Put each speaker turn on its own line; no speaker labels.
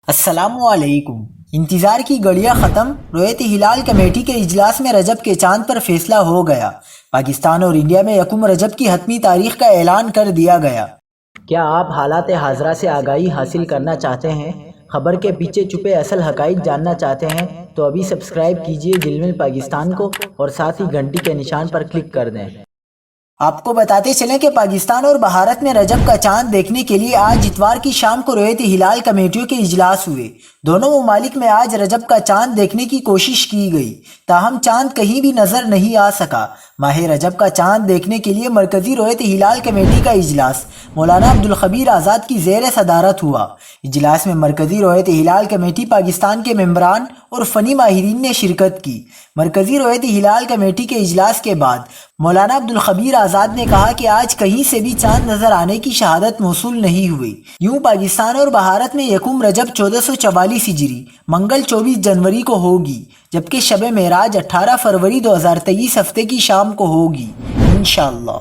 السلام علیکم۔ انتظار کی گھڑیاں ختم، رؤیت ہلال کمیٹی کے اجلاس میں رجب کے چاند پر فیصلہ ہو گیا۔ پاکستان اور انڈیا میں یکم رجب کی حتمی تاریخ کا اعلان کر دیا گیا۔
کیا آپ حالات حاضرہ سے آگاہی حاصل کرنا چاہتے ہیں؟ خبر کے پیچھے چھپے اصل حقائق جاننا چاہتے ہیں تو ابھی سبسکرائب کیجئے جلمل پاکستان کو اور ساتھ ہی گھنٹی کے نشان پر کلک کر دیں۔
آپ کو بتاتے چلیں کہ پاکستان اور بھارت میں رجب کا چاند دیکھنے کے لیے آج اتوار کی شام کو رؤیت ہلال کمیٹیوں کے اجلاس ہوئے۔ دونوں ممالک میں آج رجب کا چاند دیکھنے کی کوشش کی گئی، تاہم چاند کہیں بھی نظر نہیں آ سکا۔ ماہ رجب کا چاند دیکھنے کے لیے مرکزی رؤیت ہلال کمیٹی کا اجلاس مولانا عبدالخبیر آزاد کی زیر صدارت ہوا۔ اجلاس میں مرکزی رؤیت ہلال کمیٹی پاکستان کے ممبران اور فنی ماہرین نے شرکت کی۔ مرکزی رؤیت ہلال کمیٹی کے اجلاس کے بعد مولانا عبدالخبیر آزاد نے کہا کہ آج کہیں سے بھی چاند نظر آنے کی شہادت موصول نہیں ہوئی۔ یوں پاکستان اور بھارت میں یکم رجب 1444 ہجری منگل 24 جنوری کو ہوگی، جبکہ شب معراج 18 فروری 2023 ہفتے کی شام کو ہوگی انشاءاللہ۔